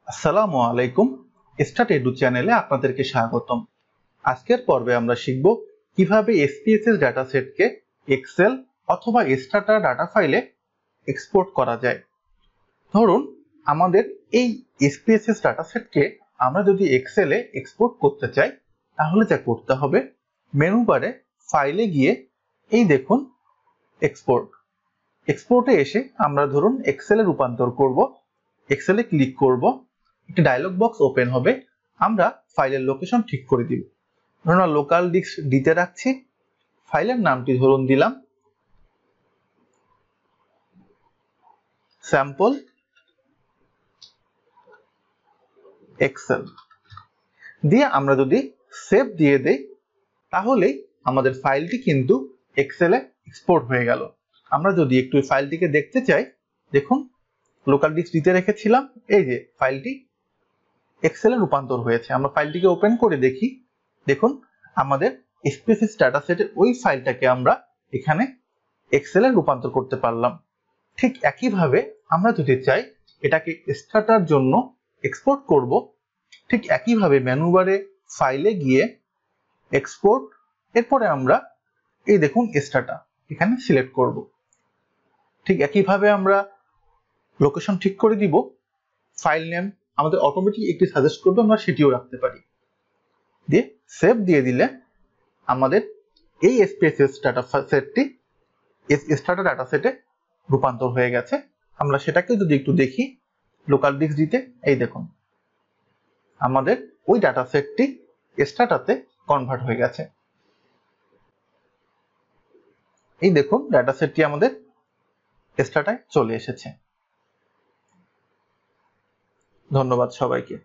আসসালামু আলাইকুম। Start edu চ্যানেলে আপনাদেরকে স্বাগতম। আজকের পর্বে আমরা শিখব কিভাবে এসপিএসএস ডাটা সেটকে এক্সেল অথবা স্ট্যাটা ডাটা ফাইলে এক্সপোর্ট করা যায়। ধরুন আমাদের এই এসপিএসএস ডাটা সেটকে আমরা যদি এক্সেলে এক্সপোর্ট করতে চাই, তাহলে যা করতে হবে, মেনু বারে ফাইলে গিয়ে এই দেখুন এক্সপোর্টে এসে আমরা ধরুন এক্সেলে রূপান্তর করব। এক্সেলে ক্লিক করব, একটি ডায়লগ বক্স ওপেন হবে। আমরা ফাইলের লোকেশন ঠিক করে দিব। ধরুন লোকাল ডিস্ক ডিতে রাখছি, ফাইলের নামটি ধরুন দিলাম স্যাম্পল এক্সেল দিয়ে আমরা যদি সেভ দিয়ে দেই, তাহলেই আমাদের ফাইলটি কিন্তু এক্সেলে এক্সপোর্ট হয়ে গেল। আমরা যদি একটু ফাইলটিকে দেখতে চাই, দেখুন লোকাল ডিস্ক ডিতে রেখেছিলাম, এই যে ফাইলটি এক্সেলে রূপান্তর হয়েছে। আমরা ফাইলটিকে ওপেন করে দেখি, দেখুন আমাদের এসপিএসএস ডাটা সেটের ওই ফাইলটাকে আমরা এখানে এক্সেলে রূপান্তর করতে পারলাম। ঠিক একইভাবে আমরা যদি চাই এটাকে স্ট্যাটার জন্য এক্সপোর্ট করব, ঠিক একইভাবে মেনু বারে ফাইলে গিয়ে এক্সপোর্ট, এরপরে আমরা এই দেখুন স্ট্যাটা এখানে সিলেক্ট করব। ঠিক একইভাবে আমরা লোকেশন ঠিক করে দিব। ফাইল নেম আমাদের অটোমেটিক একটি সাজেস্ট করবে, আমরা সেটিও রাখতে পারি। দিয়ে সেভ দিয়ে দিলে আমাদের এই এসপিএসএস ডাটা সেটটি স্ট্যাটা ডাটা সেটে রূপান্তর হয়ে গেছে। আমরা সেটাকে যদি একটু দেখি, লোকাল ডিস্ক দিতে এই দেখুন আমাদের ওই ডাটা সেটটি স্ট্যাটাতে কনভার্ট হয়ে গেছে। এই দেখুন ডাটা সেটটি আমাদের স্ট্যাটায় চলে এসেছে। ধন্যবাদ সবাইকে।